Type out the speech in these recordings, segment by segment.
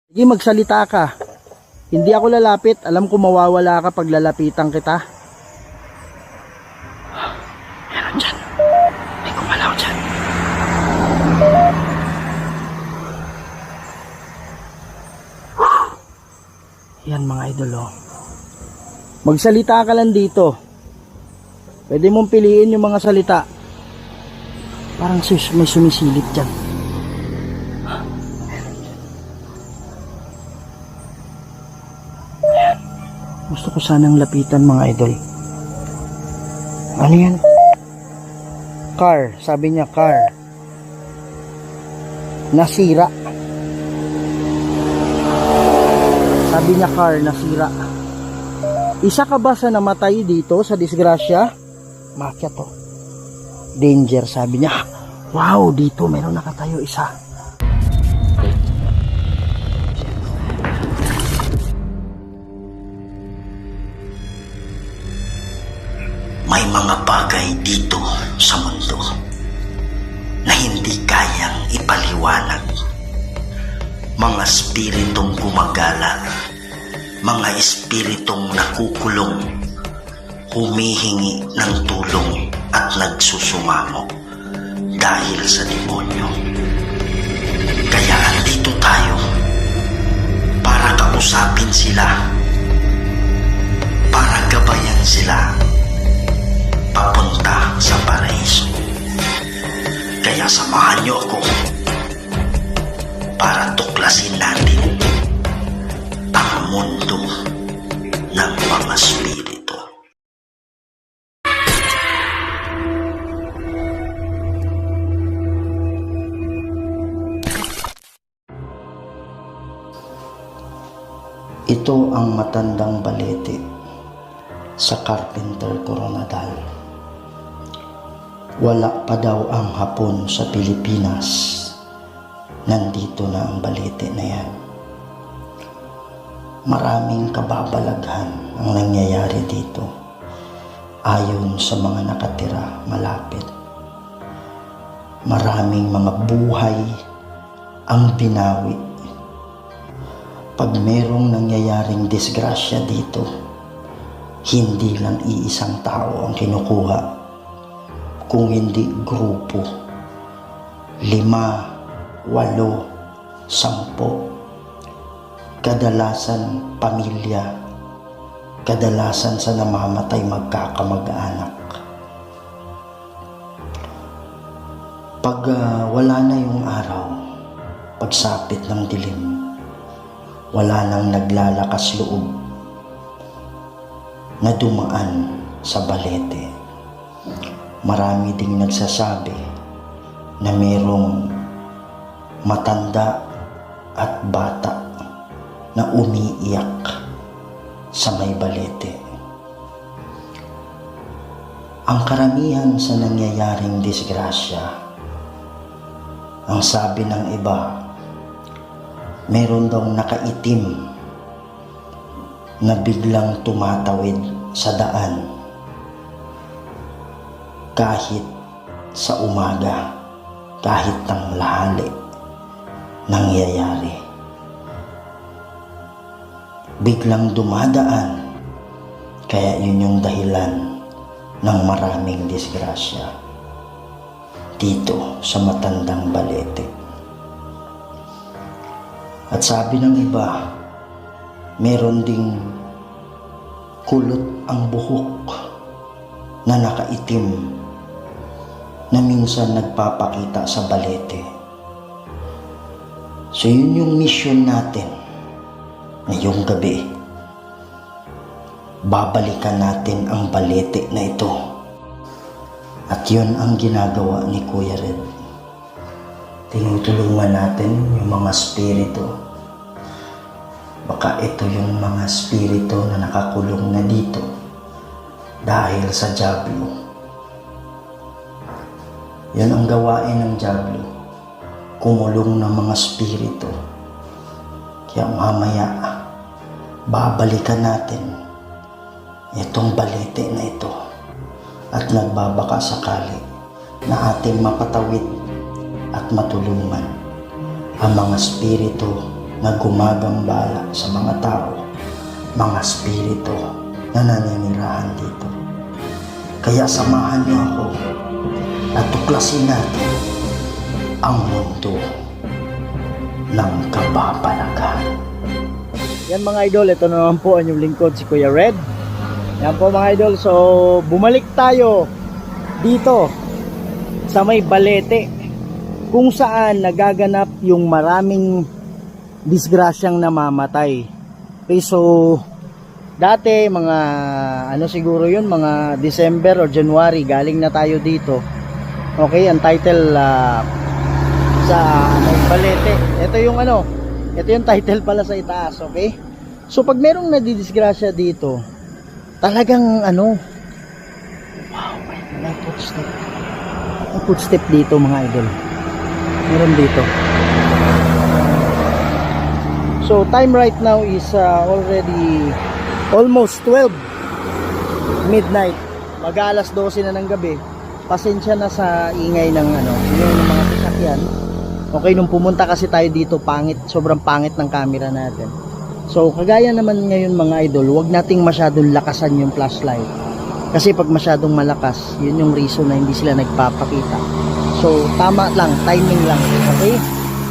Sige, magsalita ka. Hindi ako lalapit. Alam ko mawawala ka pag lalapitan kita. Meron dyan. May kumalaw dyan. Yan mga idol, oh. Magsalita ka lang dito. Pwede mong piliin yung mga salita. Parang may sumisilip dyan. Gusto ko sanang lapitan mga idol. Ano yan? Car. Sabi niya car. Nasira. Sabi niya car, nasira. Isa ka ba sa namatay dito sa disgrasya? Mafia to. Danger, sabi niya. Wow, dito meron nakatayo isa. May mga bagay dito sa mundo na hindi kayang ipaliwanag. Mga espiritong gumagala, mga espiritong nakukulong, humihingi ng tulong at nagsusumamo dahil sa demonyo. Kaya andito tayo para kausapin sila, para gabayan sila papunta sa paraiso. Kaya samahan niyo ako para tuklasin natin ang mundo ng mga spirito. Ito ang matandang balete sa Carpenter Coronadal. Wala pa daw ang Hapon sa Pilipinas. Nandito na ang balete na yan. Maraming kababalaghan ang nangyayari dito ayon sa mga nakatira malapit. Maraming mga buhay ang binawi. Pag merong nangyayaring disgrasya dito, hindi lang iisang tao ang kinukuha, kung hindi grupo, 5, 8, 10. Kadalasan pamilya, kadalasan sa namamatay magkakamag-anak. Pag wala na yung araw, pagsapit ng dilim, wala nang naglalakas loob na dumaan sa balete. Marami ding nagsasabi na mayroong matanda at bata na umiiyak sa may balete. Ang karamihan sa nangyayaring disgrasya, ang sabi ng iba, meron daw nakaitim na biglang tumatawid sa daan kahit sa umaga, kahit tanghali nangyayari. Biglang dumadaan, kaya yun yung dahilan ng maraming disgrasya dito sa matandang balete. At sabi ng iba, meron ding kulot ang buhok na nakaitim na minsan nagpapakita sa balete. So yun yung mission natin ngayong gabi. Babalikan natin ang balete na ito. At yun ang ginagawa ni Kuya Red. Tinutulungan natin yung mga spirito. Baka ito yung mga spirito na nakakulong na dito dahil sa Diablo. Yan ang gawain ng Diablo, kumulong ng mga spirito. Kaya mamaya, babalikan natin itong balete na ito at nagbabaka sakali na ating mapatawid at matulungan ang mga spirito na gumagambala sa mga tao, mga spirito na naninirahan dito. Kaya samahan niyo ako at tuklasin natin ang mundo ng kababalagan. Yan mga idol, ito na naman po ang inyong lingkod, si Kuya Red. Yan po mga idol, so bumalik tayo dito sa may Balete, kung saan nagaganap yung maraming disgrasyang namamatay. Okay, so dati mga ano siguro yun, mga December or January, galing na tayo dito. Okay, ang title sa Balete. Ito yung ano, ito yung title pala sa itaas, okay? So pag merong nadidisgrasya dito, talagang ano, wow, may footstep. May footstep dito mga idol. Meron dito. So time right now is already almost 12 midnight. Mag-alas 12 na ng gabi. Pasensya na sa ingay ng ano, yung mga sasakyan. Okay, nung pumunta kasi tayo dito, pangit, sobrang pangit ng camera natin. So kagaya naman ngayon mga idol, wag nating masyadong lakasan yung flashlight. Kasi pag masyadong malakas, yun yung reason na hindi sila nagpapakita. So tama lang, timing lang, okay?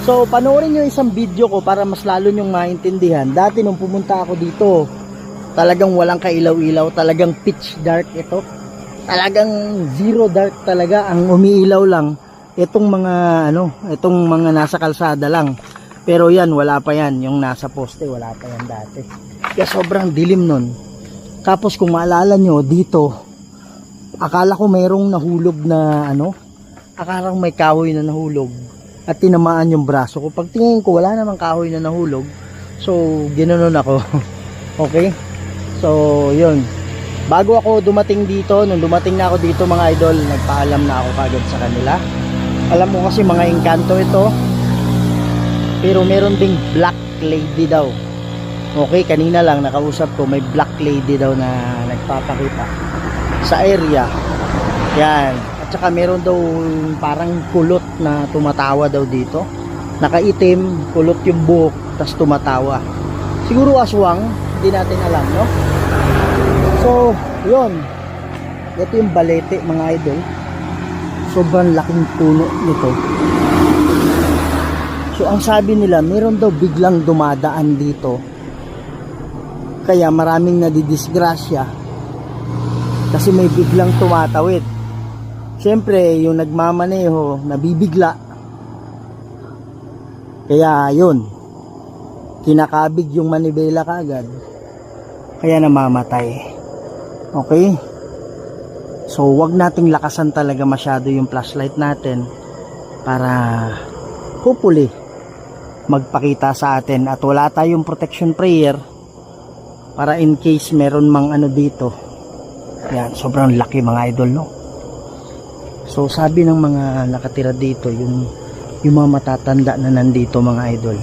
So panoorin nyo isang video ko para mas lalo nyong maintindihan. Dati nung pumunta ako dito, talagang walang kailaw-ilaw, talagang pitch dark ito. Talagang zero dark talaga, ang umiilaw lang itong mga ano, itong mga nasa kalsada lang. Pero yan, wala pa yan, yung nasa poste, wala pa yan dati. Kaya sobrang dilim nun. Tapos kung maalala nyo, dito, akala ko mayroong nahulog na ano, akala ko may kahoy na nahulog at tinamaan yung braso ko. Pag tingin ko, wala namang kahoy na nahulog. So, ginanon ako. Okay? So, yun. Bago ako dumating dito, nung dumating na ako dito mga idol, nagpaalam na ako kagad sa kanila. Alam mo kasi mga engkanto ito, pero meron ding black lady daw. Okay, kanina lang nakausap ko, may black lady daw na nagpapakita sa area. Yan. At saka meron daw parang kulot na tumatawa daw dito. Nakaitim, kulot yung buhok, tas tumatawa. Siguro aswang, hindi natin alam, no? So, yun. Ito yung Balete mga idol. Sobrang laking puno nito. So ang sabi nila, meron daw biglang dumadaan dito. Kaya maraming nadidisgrasya kasi may biglang tumatawid. Siyempre, yung nagmamaneho, nabibigla. Kaya yun, kinakabig yung manibela kagad. Kaya namamatay. Okay? So wag nating lakasan talaga masyado yung flashlight natin para hopefully magpakita sa atin at wala tayong protection prayer para in case meron mang ano dito. Yan, sobrang laki mga idol, no? So sabi ng mga nakatira dito, yung mga matatanda na nandito mga idol,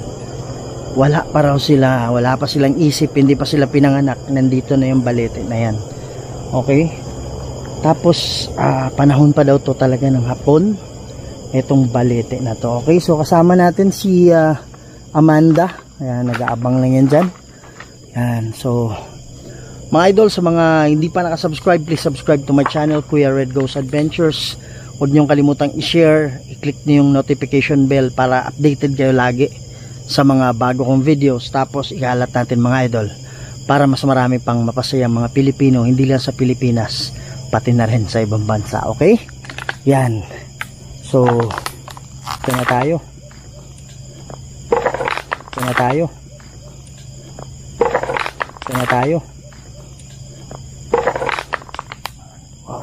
wala pa raw sila, wala pa silang isip, hindi pa sila pinanganak, nandito na yung Balete na yan. Okay? Tapos panahon pa daw to talaga ng hapon, itong Balete na to. Okay, so kasama natin si Amanda. Ayan, nag-aabang lang yan dyan. Ayan, so mga idol, sa mga hindi pa nakasubscribe, please subscribe to my channel, Kuya Red Goes Adventures. Huwag niyong kalimutang i-share, i-click niyo yung notification bell para updated kayo lagi sa mga bago kong videos. Tapos ikalat natin mga idol para mas marami pang mapasayang mga Pilipino, hindi lang sa Pilipinas, pati na rin sa ibang bansa. Okay? Yan. So, ito na tayo. Ito na tayo. Ito na tayo. Wow.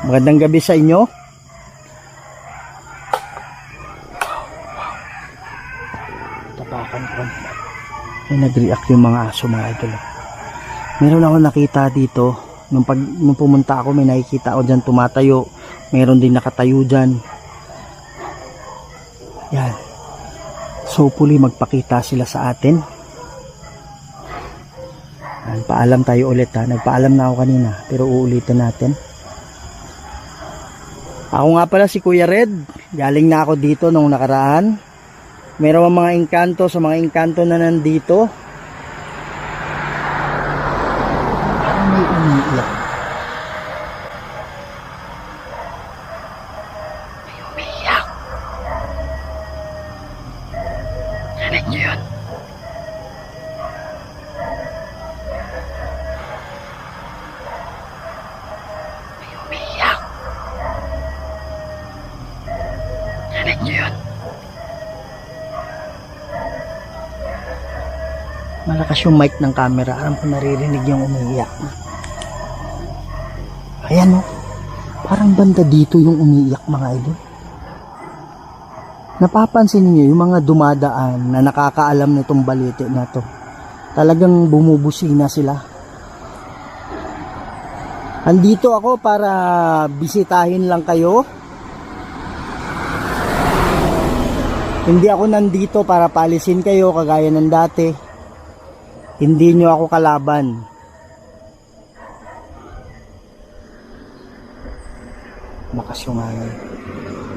Magandang gabi sa inyo. Tapakan ko. Ay, nag-react yung mga aso mga idol. Meron ako nakita dito. Nung pumunta ako, may nakikita ako dyan tumatayo. Meron din nakatayo dyan. Yan. So, hopefully magpakita sila sa atin. Yan, paalam tayo ulit ha. Nagpaalam na ako kanina, pero uulitin natin. Ako nga pala si Kuya Red. Galing na ako dito nung nakaraan. Meron mga engkanto sa mga engkanto na nandito. Parang may umiiyak. May umiiyak. Narinig niyo yun? May umiiyak. Narinig niyo yun? Malakas yung mic ng camera. Alam ko naririnig yung umiiyak. Ayan o. Parang banda dito yung umiiyak mga idol. Napapansin niyo yung mga dumadaan na nakakaalam nitong balete na to. Talagang bumubusina sila. Andito ako para bisitahin lang kayo. Hindi ako nandito para palisin kayo kagaya ng dati. Hindi nyo ako kalaban. Bakas yung hangin.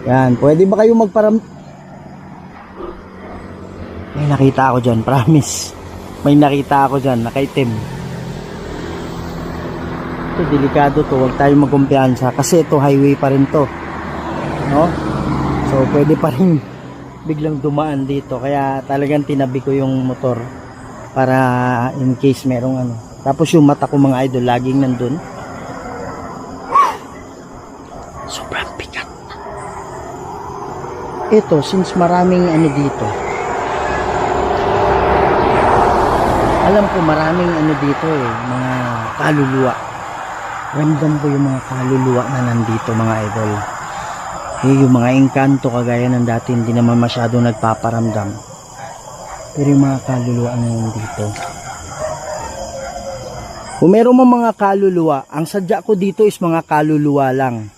Yan, pwede ba kayo May nakita ako dyan, promise. May nakita ako dyan, nakaitim. Ito, delikado to, huwag tayong magkumpiyansa. Kasi ito, highway pa rin to. No? So, pwede pa rin biglang dumaan dito. Kaya talagang tinabi ko yung motor. Para in case merong ano. Tapos yung mata ko mga idol laging nandun. Sobrang bigat. Ito since maraming ano dito. Alam ko maraming ano dito mga kaluluwa. Ramdam ko yung mga kaluluwa na nandito mga idol. Yung mga engkanto kagaya ng dati hindi naman masyado nagpaparamdam. Pero yung mga kaluluwa na yun dito. Kung meron mga kaluluwa, ang sadya ko dito is mga kaluluwa lang.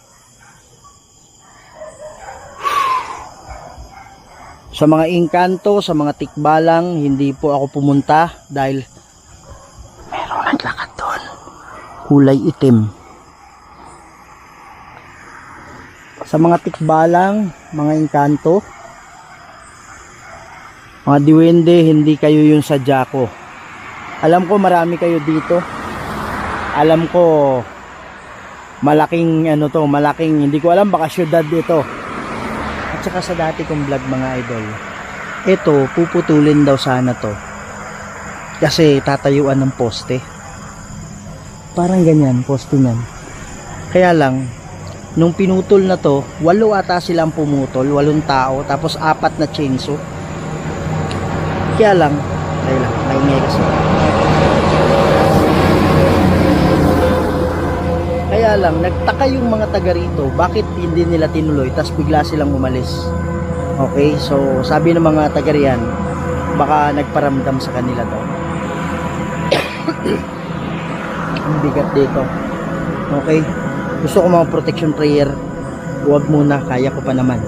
Sa mga engkanto, sa mga tikbalang, hindi po ako pumunta dahil merong naglakad doon. Kulay itim. Sa mga tikbalang, mga engkanto, mga diwende, hindi kayo yung sadya ko. Alam ko marami kayo dito. Alam ko malaking ano to, malaking hindi ko alam baka syudad dito. At saka sa dati kong vlog mga idol. Ito, puputulin daw sana to. Kasi tatayuan ng poste. Parang ganyan, poste niyan. Kaya lang nung pinutol na to, 8 ata silang pumutol, 8 tao, tapos 4 na chainsaw. Kaya lang, maingay kasi. Kaya lang, nagtaka yung mga taga rito, bakit hindi nila tinuloy, tas bigla silang umalis. Okay, so sabi ng mga taga riyan, baka nagparamdam sa kanila daw. Ang bigat dito. Okay, gusto ko mga protection prayer, huwag muna, kaya ko pa naman.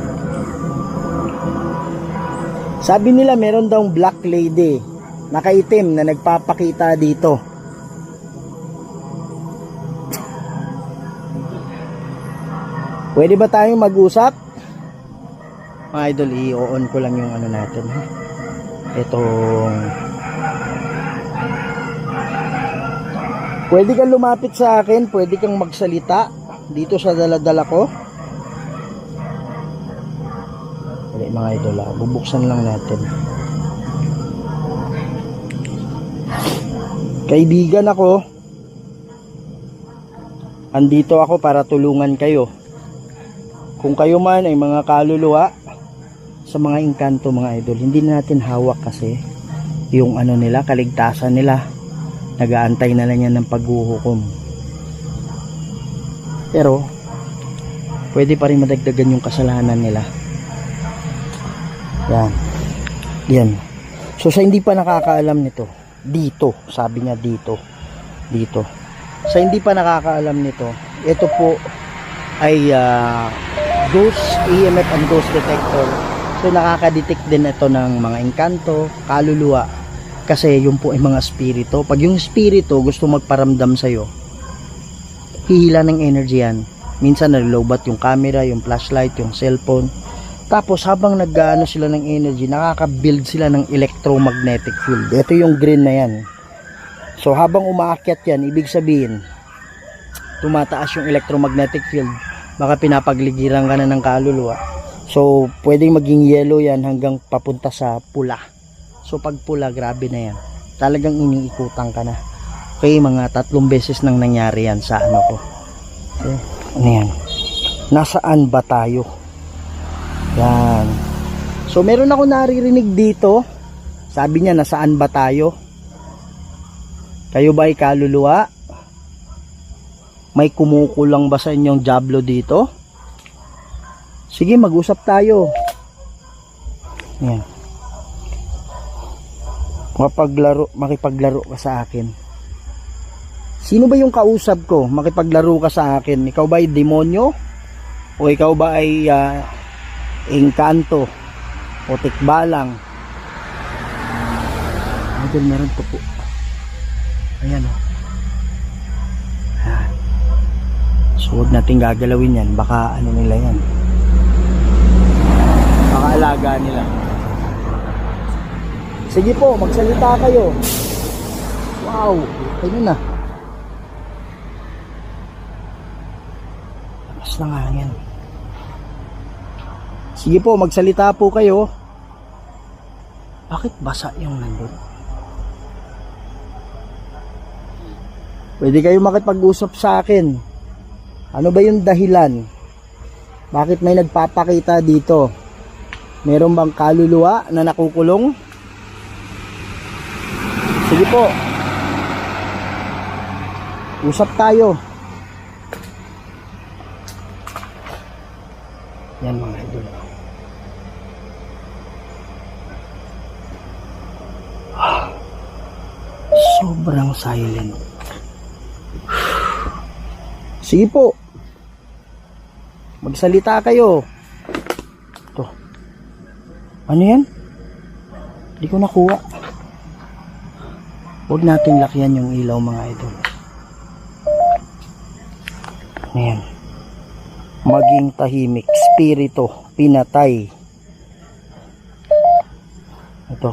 Sabi nila meron daw black lady, nakaitim na nagpapakita dito. Pwede ba tayong mag-usap? Mga idol, i-on ko lang yung ano natin. Itong... Pwede kang lumapit sa akin, pwede kang magsalita dito sa dala-dala ko. Mga idol, bubuksan lang natin. Kaibigan ako. Andito ako para tulungan kayo. Kung kayo man ay mga kaluluwa sa mga engkanto mga idol, hindi natin hawak kasi yung ano nila, kaligtasan nila. Nag-aantay na lang yan ng paghuhukom. Pero pwede pa rin madagdagan yung kasalanan nila. Yan. So sa hindi pa nakakaalam nito, dito, sabi niya dito. Sa hindi pa nakakaalam nito, ito po ay ghost EMF and ghost detector. So nakaka-detect din ito ng mga engkanto, kaluluwa. Kasi yun po ay mga spirito. Pag yung spirito gusto magparamdam sa'yo, hihila ng energy yan. Minsan nalilowbat yung camera, yung flashlight, yung cellphone. Tapos habang nag-ano sila ng energy, nakaka-build sila ng electromagnetic field. Ito yung green na yan. So habang umaakyat yan, ibig sabihin, tumataas yung electromagnetic field. Baka pinapagligiran ka na ng kaluluwa. So pwedeng maging yellow yan hanggang papunta sa pula. So pag pula, grabe na yan. Talagang iniikutan ka na. Okay, mga 3 beses nang nangyari yan sa ano ko. Okay, ano yan? Nasaan ba tayo? Yan. So meron ako naririnig dito. Sabi niya, nasaan ba tayo? Kayo ba ay kaluluwa? May kumukulang ba sa inyong diablo dito? Sige, mag-usap tayo. Yan. Makipaglaro ka sa akin. Sino ba yung kausap ko? Makipaglaro ka sa akin. Ikaw ba ay demonyo? O ikaw ba ay engkanto? O tikbalang? Idol, meron po po. Ayan o. Ayan. So huwag natin gagalawin yan. Baka ano nila yan. Baka alaga nila. Sige po, magsalita kayo. Wow, kayo na. Lakas ng hangin. Sige po, magsalita po kayo. Bakit basa yung nandun? Pwede kayo makipag-usap sa akin. Ano ba yung dahilan? Bakit may nagpapakita dito? Meron bang kaluluwa na nakukulong? Sige po. Usap tayo. Yan mga idol. Sobrang silent. Sige po. Magsalita kayo. Ito. Ano yan? Hindi ko nakuha. Huwag natin lakihan yung ilaw mga idol. Ayan. Maging tahimik. Spirito. Pinatay. Ito.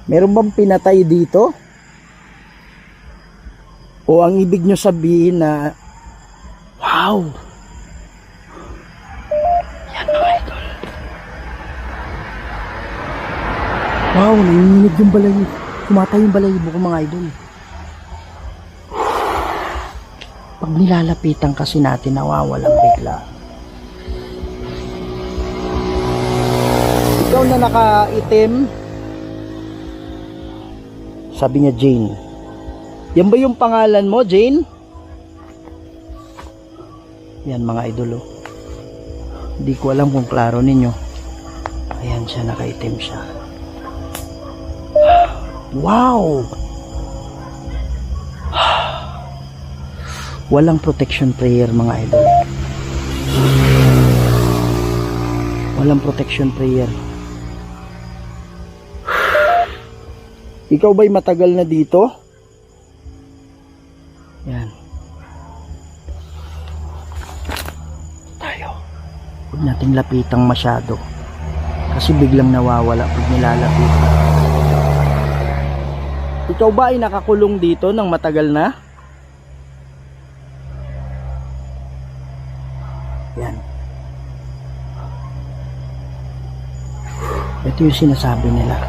Meron bang pinatay dito? O ang ibig nyo sabihin na wow! Yan mga idol. Wow, nanginginig yung balayibo. Kumatay yung balayibo ko mga idol. Pag nilalapitan kasi natin, nawawalang bigla. Ikaw na nakaitim, sabi niya Jane. Yan ba yung pangalan mo, Jane? Yan mga idolo. Hindi ko alam kung klaro ninyo. Ayan siya, nakaitim siya. Wow! Walang protection prayer mga idol. Walang protection prayer. Ikaw ba'y matagal na dito? Yan. Tayo. Huwag nating lapitang masyado. Kasi biglang nawawala pag nilalapitan. Ikaw ba ay nakakulong dito ng matagal na? Yan. Ito yung sinasabi nila.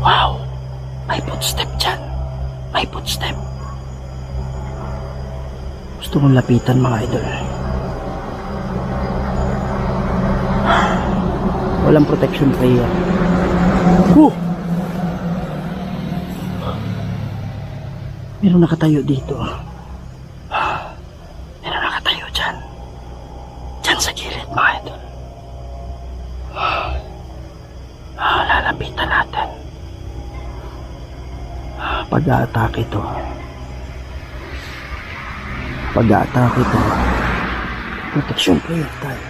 Wow! May footstep dyan. May footstep. Gusto kong lapitan mga idol. Walang protection prayer. Meron nakatayo dito. Meron nakatayo dyan. Dyan sa gilid mga idol. Lalapitan natin. Pag-a-atake ito. Pag-a-atake ito. Protection prayer tayo.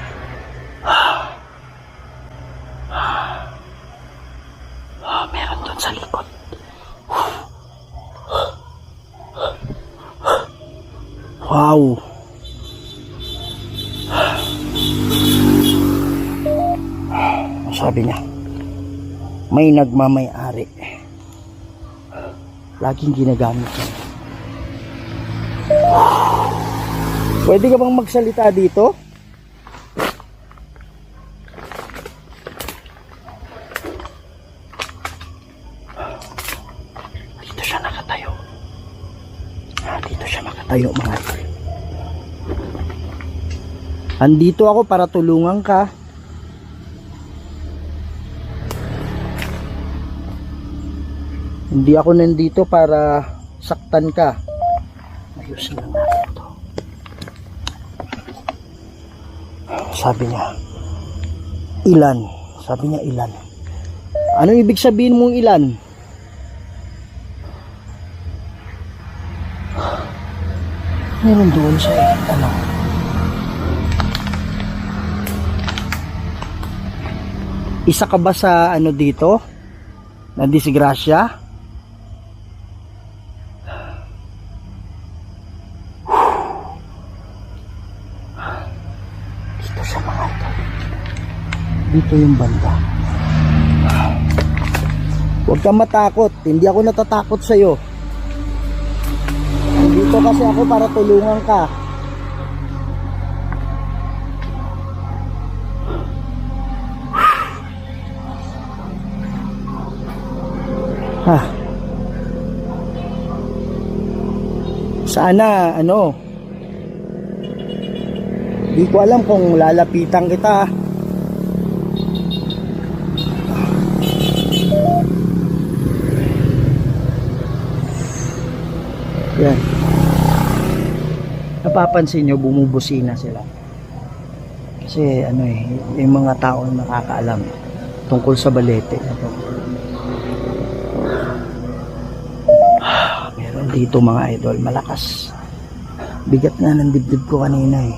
Meron doon sa likod. Wow! Sabi niya, may nagmamay-ari. Laging ginagamit yan. Pwede ka bang magsalita dito? Dito siya nakatayo. Dito siya nakatayo, mga idol. Andito ako para tulungan ka. Hindi ako nandito para saktan ka. Ayusin lang natin ito. Sabi niya, ilan? Sabi niya, ilan? Ano ibig sabihin mong ilan? Meron doon sa ano? Isa ka ba sa ano dito? Na disgrasya? Dito sa mga ito. Dito yung banda. Huwag kang matakot. Hindi ako natatakot sa'yo. Dito kasi ako para tulungan ka. Sana ano, di ko alam kung lalapitan kita. Yan. Napapansin nyo, bumubusina sila. Kasi ano yung mga tao nakakaalam tungkol sa balete. Meron dito mga idol, malakas. Bigat nga ng dibdib ko kanina eh.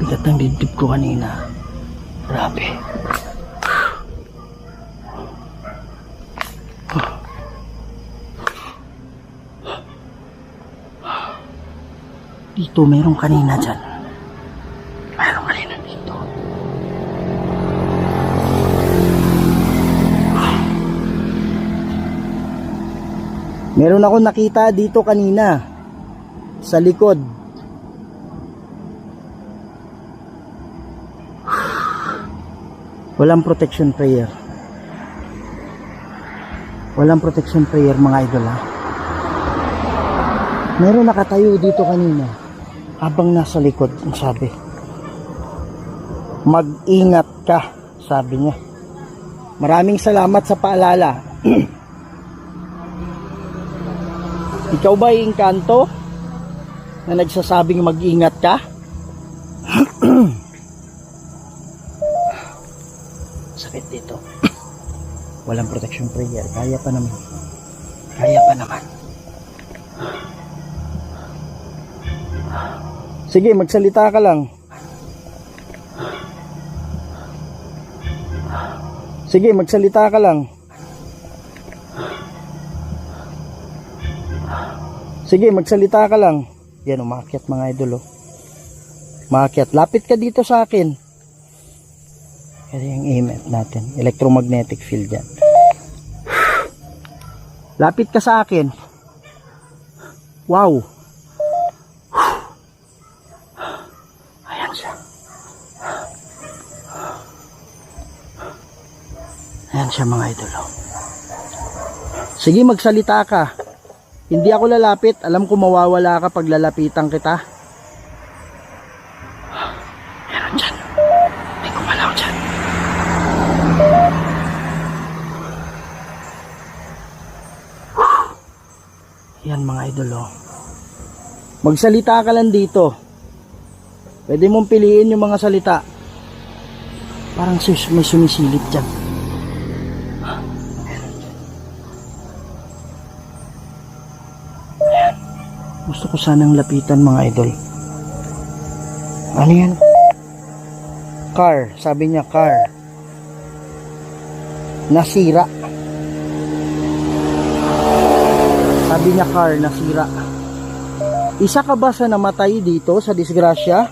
Bigat ng dibdib ko kanina. Grabe. Dito, mayroong kanina dyan. Mayroong kanina dito. Meron ako nakita dito kanina. Sa likod. Walang protection prayer. Walang protection prayer mga idol ha. Meron nakatayo dito kanina. Habang nasa likod, ang sabi, mag-ingat ka, sabi niya. Maraming salamat sa paalala. Ikaw ba yung engkanto na nagsasabing mag-ingat ka? Sakit dito. Walang protection prayer. Kaya pa naman. Kaya pa naman. Sige, magsalita ka lang. Sige, magsalita ka lang. Sige, magsalita ka lang. Yan, umakyat mga idol. Umakyat. Lapit ka dito sa akin. Yan yung EMF natin. Electromagnetic field yan. Lapit ka sa akin. Wow. Ayan siya. Ayan siya mga idol. Sige, magsalita ka. Hindi ako lalapit. Alam ko mawawala ka pag lalapitan kita. Meron dyan. May kumalaw dyan. Yan mga idol. Magsalita ka lang dito. Pwede mong piliin yung mga salita. Parang may sumisilip dyan. Gusto ko sanang lapitan mga idol. Ano yan? Car. Sabi niya car. Nasira. Sabi niya car, nasira. Isa ka ba sa namatay dito sa disgrasya?